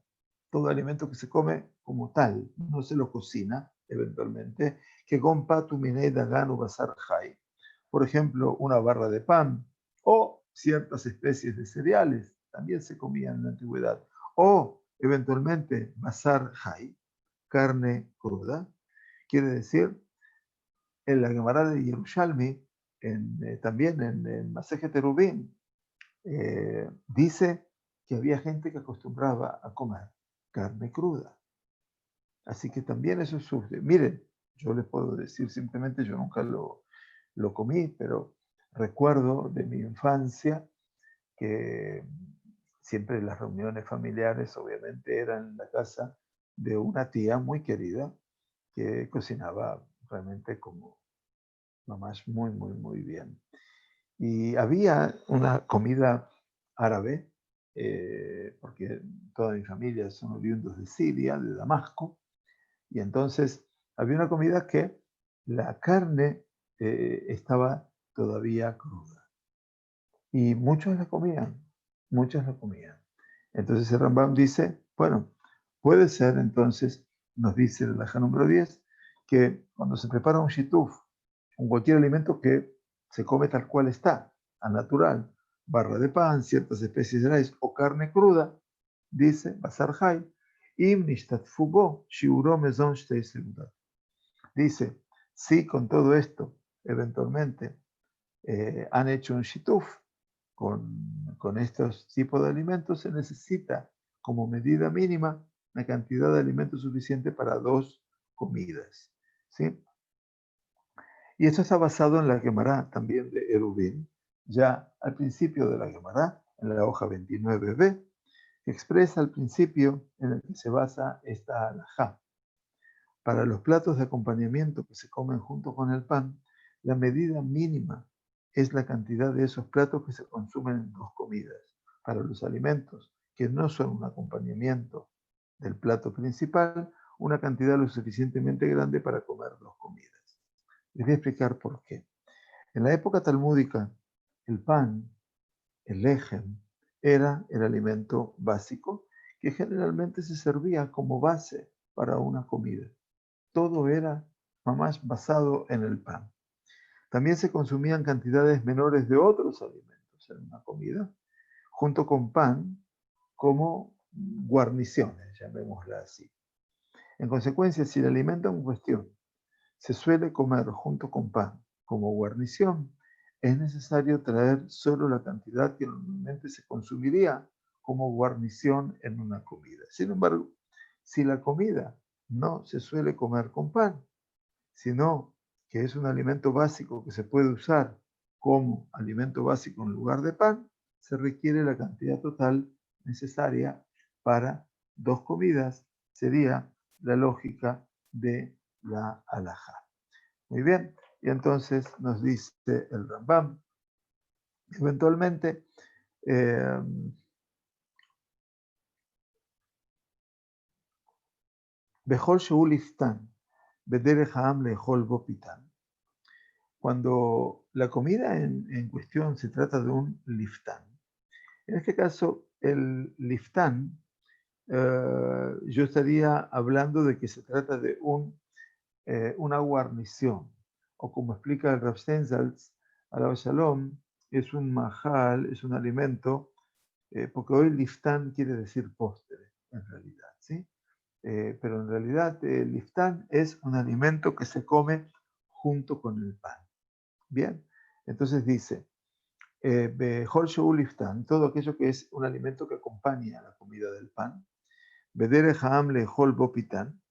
todo alimento que se come como tal, no se lo cocina eventualmente, que con patu minei dagan u basar jai. Por ejemplo, una barra de pan o ciertas especies de cereales, también se comían en la antigüedad, o eventualmente basar jai, carne cruda, quiere decir, en la Gemara de Yerushalmi, también en Masejet Eruvin, dice que había gente que acostumbraba a comer carne cruda. Así que también eso surge. Miren, yo les puedo decir simplemente, yo nunca lo comí, pero recuerdo de mi infancia que siempre las reuniones familiares obviamente eran en la casa de una tía muy querida que cocinaba realmente como mamás muy, muy, muy bien. Y había una comida árabe, porque toda mi familia son oriundos de Siria, de Damasco, y entonces había una comida que la carne estaba todavía cruda. Y muchos la comían. Entonces el Rambam dice, bueno, puede ser entonces, nos dice el alajá número 10, que cuando se prepara un shituf, un cualquier alimento que se come tal cual está, al natural, barra de pan, ciertas especies de maíz o carne cruda, dice, basar hay, im nishtatfu bo, shiuro mezon shtei seudat. Dice, si con todo esto, eventualmente, han hecho un shituf con estos tipos de alimentos, se necesita como medida mínima una cantidad de alimentos suficiente para 2 comidas. ¿Sí? Y esto está basado en la Gemara también de Eruvin, ya al principio de la Gemara, en la hoja 29b, que expresa el principio en el que se basa esta halajá. Para los platos de acompañamiento que se comen junto con el pan, la medida mínima es la cantidad de esos platos que se consumen en 2 comidas. Para los alimentos que no son un acompañamiento del plato principal, una cantidad lo suficientemente grande para comer 2 comidas. Les voy a explicar por qué. En la época talmúdica, el pan, el lejem, era el alimento básico que generalmente se servía como base para una comida. Todo era más basado en el pan. También se consumían cantidades menores de otros alimentos en una comida, junto con pan, como guarniciones, llamémosla así. En consecuencia, si el alimento en cuestión se suele comer junto con pan como guarnición, es necesario traer solo la cantidad que normalmente se consumiría como guarnición en una comida. Sin embargo, si la comida no se suele comer con pan, sino que es un alimento básico que se puede usar como alimento básico en lugar de pan, se requiere la cantidad total necesaria para 2 comidas, sería la lógica de la halajá. Muy bien, y entonces nos dice el Rambam, eventualmente, Bechol shehu liftan, bederech ha'am lechol bo pitan. Cuando la comida en cuestión se trata de un liftán, En este caso, el liftán, yo estaría hablando de que se trata de una guarnición, o como explica el Rav Steinsaltz, Alav Shalom, es un mahal, es un alimento, porque hoy liftán quiere decir postre, en realidad, ¿sí? Pero en realidad el liftán es un alimento que se come junto con el pan. Bien, entonces dice, Behol Shehu liftán, todo aquello que es un alimento que acompaña a la comida del pan, Bedere Haam lehol bo pitán,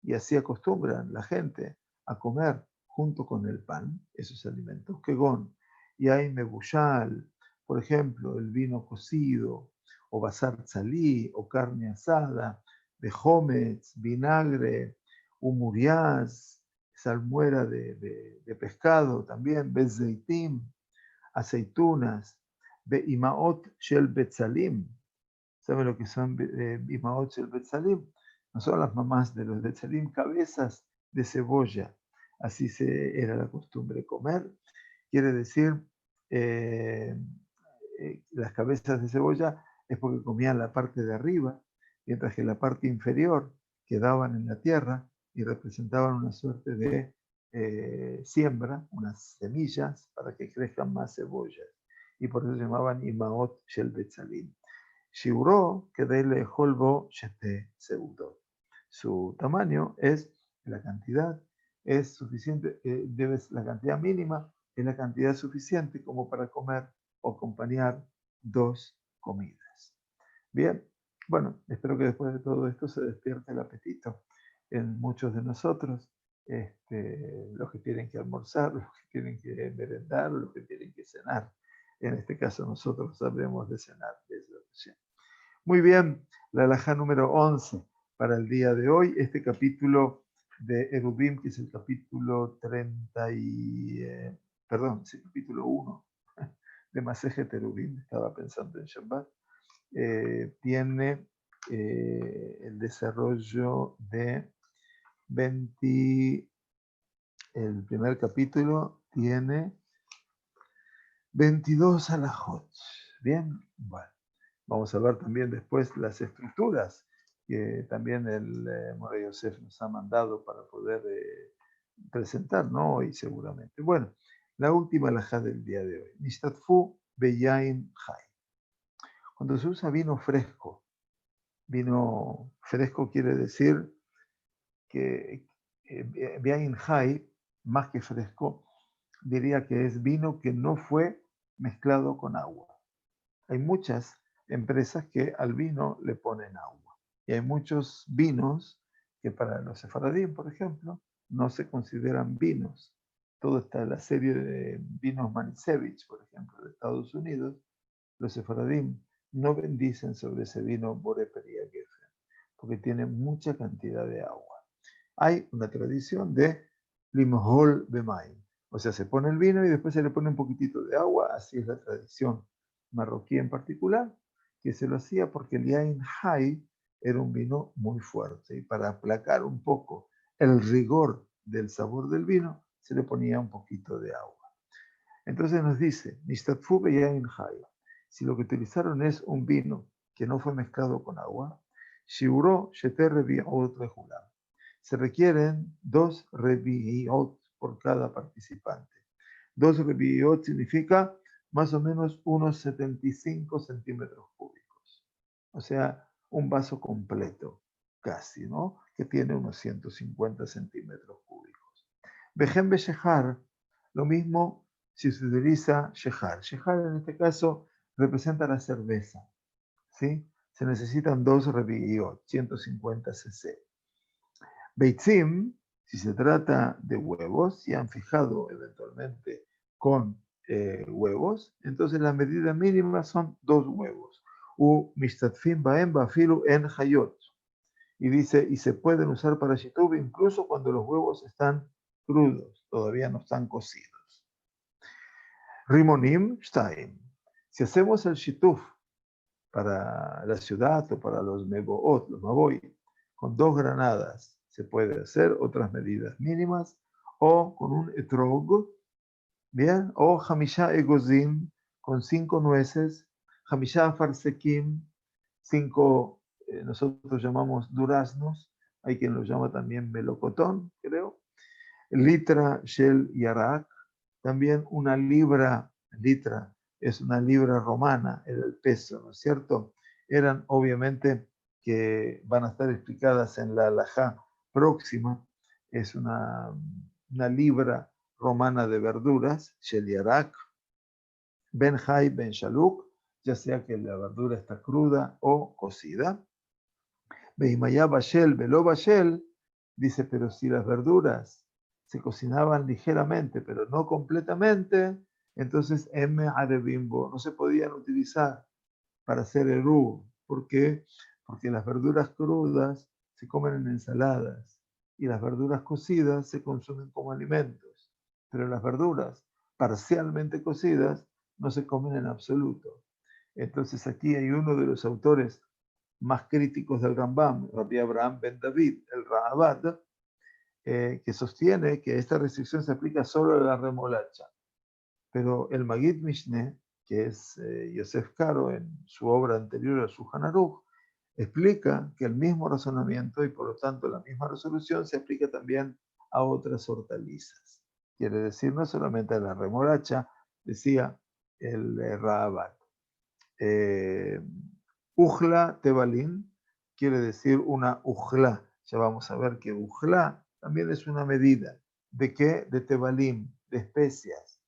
y así acostumbran la gente a comer junto con el pan, esos alimentos, Kegon, y hay mebushal, por ejemplo, el vino cocido, o basar tzalí, o carne asada, bejometz, vinagre, umuriaz, salmuera de pescado también, bezeitim, aceitunas, beimaot shel betzalim. ¿Saben lo que son imaot shel betzalim? No son las mamás de los betzalim, cabezas de cebolla. Así era la costumbre comer. Quiere decir, eh, las cabezas de cebolla es porque comían la parte de arriba, mientras que la parte inferior quedaban en la tierra y representaban una suerte de siembra, unas semillas para que crezcan más cebollas. Y por eso se llamaban imaot shel betzalim. Shiuró, que dele holbo shete seudot. Su tamaño es la cantidad, es suficiente, la cantidad mínima es la cantidad suficiente como para comer o acompañar dos comidas. Bien, bueno, espero que después de todo esto se despierte el apetito en muchos de nosotros, los que tienen que almorzar, los que tienen que merendar, los que tienen que cenar. En este caso nosotros sabremos de cenar desde la ocasión. Muy bien, la alajá número 11 para el día de hoy, este capítulo de Erubim, que es el capítulo 30 perdón, es el capítulo 1 de Masejet Erubim, estaba pensando en Shabbat, tiene el desarrollo de 20, el primer capítulo tiene 22 alajot. Bien, bueno. Vamos a ver también después las estructuras que también el Moré Yosef nos ha mandado para poder presentar, ¿no? Hoy seguramente. Bueno, la última alajá del día de hoy. Nishtatfu beyain chai. Cuando se usa vino fresco quiere decir que beyain chai, más que fresco, diría que es vino que no fue mezclado con agua. Hay muchas empresas que al vino le ponen agua. Y hay muchos vinos que para los sefaradín, por ejemplo, no se consideran vinos. Todo está la serie de vinos Manisevich, por ejemplo, de Estados Unidos. Los sefaradín no bendicen sobre ese vino Boreperia Geffen, porque tiene mucha cantidad de agua. Hay una tradición de limhol bemaim, o sea, se pone el vino y después se le pone un poquitito de agua, así es la tradición marroquí en particular, que se lo hacía porque el Yain Hai era un vino muy fuerte y para aplacar un poco el rigor del sabor del vino se le ponía un poquito de agua. Entonces nos dice, Nishtatfu be Yain Hai, si lo que utilizaron es un vino que no fue mezclado con agua, Shiuró Sheter Revi'ot Rehulam. Se requieren 2 Revi'ot por cada participante. 2 Revi'ot significa más o menos unos 75 centímetros cúbicos. O sea, un vaso completo, casi, ¿no? Que tiene unos 150 centímetros cúbicos. Bejem Beshehar, lo mismo si se utiliza Shehar. Shehar en este caso representa la cerveza, ¿sí? Se necesitan 2 Revi'ot, 150 cc. Beitzim, si se trata de huevos, si han fijado eventualmente con huevos, entonces la medida mínima son 2 huevos. U mistatfim baem bafilu en hayot. Y dice, y se pueden usar para shituf incluso cuando los huevos están crudos, todavía no están cocidos. Rimonim shtaim. Si hacemos el shituf para la ciudad o para los megoot, los maboy, con 2 granadas se puede hacer otras medidas mínimas, o con un etrog, bien, o hamisha egozim con 5 nueces, Hamishah farsekim, 5, nosotros llamamos duraznos, hay quien lo llama también melocotón, creo. Litra shel yarak, también una libra, litra es una libra romana, era el peso, ¿no es cierto? Eran obviamente que van a estar explicadas en la halajá próxima, es una libra romana de verduras, shel yarak, ben hay, ben shaluk, ya sea que la verdura está cruda o cocida. Beimaya bashel, velo bashel, dice, pero si las verduras se cocinaban ligeramente, pero no completamente, entonces M arebimbo no se podían utilizar para hacer erú. ¿Por qué? Porque las verduras crudas se comen en ensaladas y las verduras cocidas se consumen como alimentos, pero las verduras parcialmente cocidas no se comen en absoluto. Entonces aquí hay uno de los autores más críticos del Rambam, Rabbi Abraham ben David, el Rahabad, que sostiene que esta restricción se aplica solo a la remolacha. Pero el Magid Mishneh, que es Yosef Karo en su obra anterior al Shulchan Aruch, explica que el mismo razonamiento y por lo tanto la misma resolución se aplica también a otras hortalizas. Quiere decir no solamente a la remolacha, decía el Rahabad. Ujla tebalín quiere decir una ujla. Ya vamos a ver que ujla también es una medida. ¿De qué? De tebalim, de especias.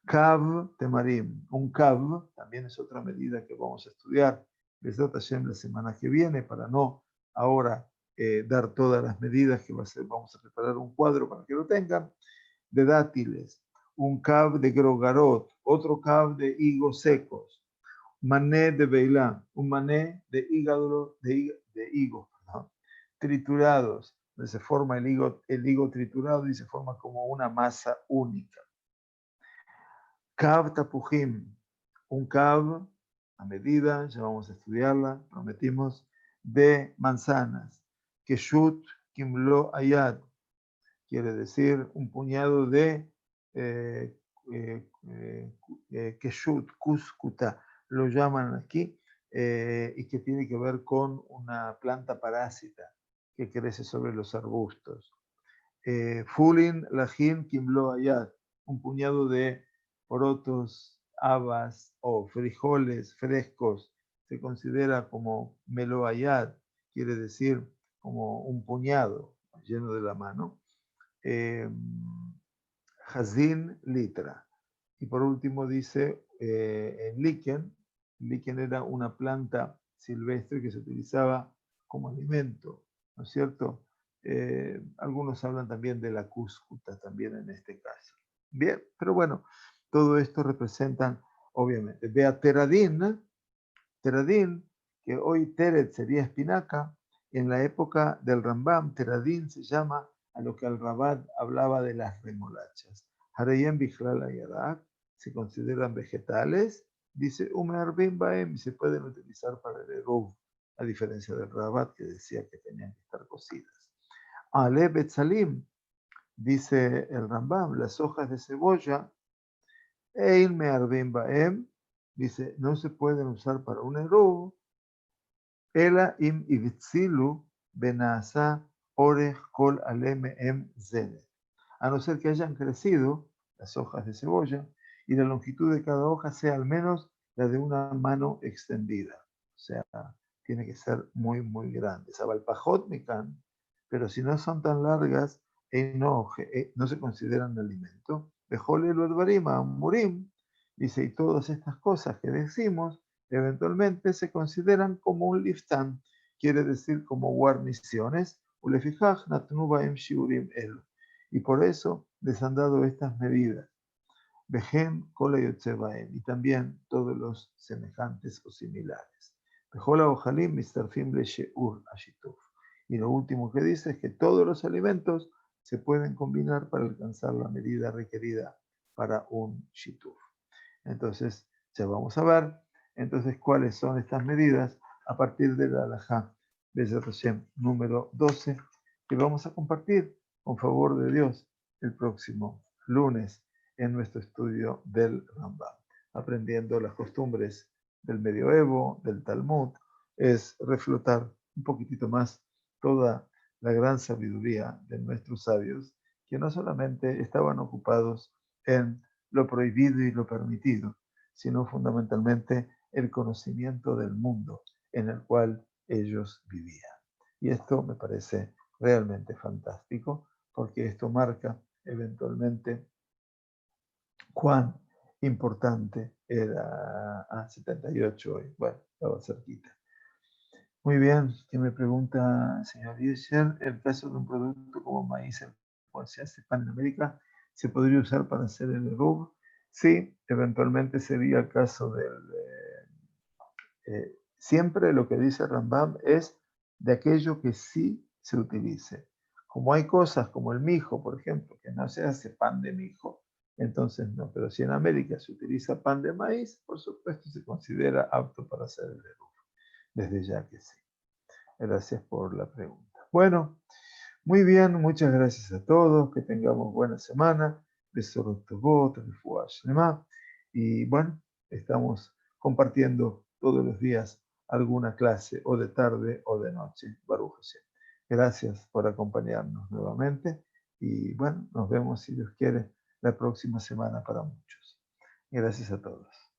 Kav temarim. Un kav también es otra medida que vamos a estudiar desde Hashem la semana que viene para no ahora dar todas las medidas que vamos a preparar un cuadro para que lo tengan. De dátiles. Un kav de grogarot. Otro kav de higos secos. Mané de beilá, un mané de hígado, de higo, ¿no? Triturados, donde se forma el higo triturado y se forma como una masa única. Kav tapujim, un kav a medida, ya vamos a estudiarla, prometimos, de manzanas. Keshut kimlo ayad, quiere decir un puñado de keshut, kuskuta, lo llaman aquí, y que tiene que ver con una planta parásita que crece sobre los arbustos. Fulin lajin kimlo ayad, un puñado de porotos, habas o frijoles frescos, se considera como melo ayad, quiere decir como un puñado lleno de la mano. Hazin litra. Y por último dice en liquen era una planta silvestre que se utilizaba como alimento, ¿no es cierto? Algunos hablan también de la cúscuta también en este caso. Bien, pero bueno, todo esto representan, obviamente, vea teradín, que hoy teret sería espinaca, en la época del Rambam, teradín se llama a lo que el Rabat hablaba de las remolachas. Harayem Bichlal Ayadak se consideran vegetales, dice Umearbim Baem, y se pueden utilizar para el eruv, a diferencia del Rabat que decía que tenían que estar cocidas. Ale Betzalim, dice el Rambam, las hojas de cebolla, Ein Mearbim Baem, dice, no se pueden usar para un eruv, Ela im ivtzilu benasa orej kol aleme em zede. A no ser que hayan crecido las hojas de cebolla y la longitud de cada hoja sea al menos la de una mano extendida. O sea, tiene que ser muy, muy grande. Sabalpajot mikan, pero si no son tan largas, no se consideran alimento. Bejole lo advarima, murim, dice, y todas estas cosas que decimos, eventualmente se consideran como un liftán, quiere decir como guarniciones, y por eso les han dado estas medidas. Vejem, kola y también todos los semejantes o similares. Bejola ojalim mistarfim le sheur ashituf. Y lo último que dice es que todos los alimentos se pueden combinar para alcanzar la medida requerida para un shituf. Entonces, ya vamos a ver entonces cuáles son estas medidas a partir de la halajá Bezrat Hashem número 12 que vamos a compartir con favor de Dios el próximo lunes en nuestro estudio del Rambam, aprendiendo las costumbres del medioevo, del Talmud, es reflotar un poquitito más toda la gran sabiduría de nuestros sabios, que no solamente estaban ocupados en lo prohibido y lo permitido, sino fundamentalmente el conocimiento del mundo en el cual ellos vivían. Y esto me parece realmente fantástico, porque esto marca eventualmente cuán importante era 78 hoy. Bueno, estaba cerquita. Muy bien, que me pregunta el señor Diesel, el caso de un producto como maíz, el cual se hace pan en América, ¿se podría usar para hacer el rub? Sí, eventualmente sería el caso del... siempre lo que dice Rambam es de aquello que sí se utilice. Como hay cosas como el mijo, por ejemplo, que no se hace pan de mijo, entonces no. Pero si en América se utiliza pan de maíz, por supuesto se considera apto para hacer el rub. Desde ya que sí. Gracias por la pregunta. Bueno, muy bien, muchas gracias a todos, que tengamos buena semana. Besorot Tovot, Refuah Shlema. Y bueno, estamos compartiendo todos los días alguna clase, o de tarde o de noche. Baruch Hashem. Gracias por acompañarnos nuevamente. Y bueno, nos vemos, si Dios quiere, la próxima semana para muchos. Gracias a todos.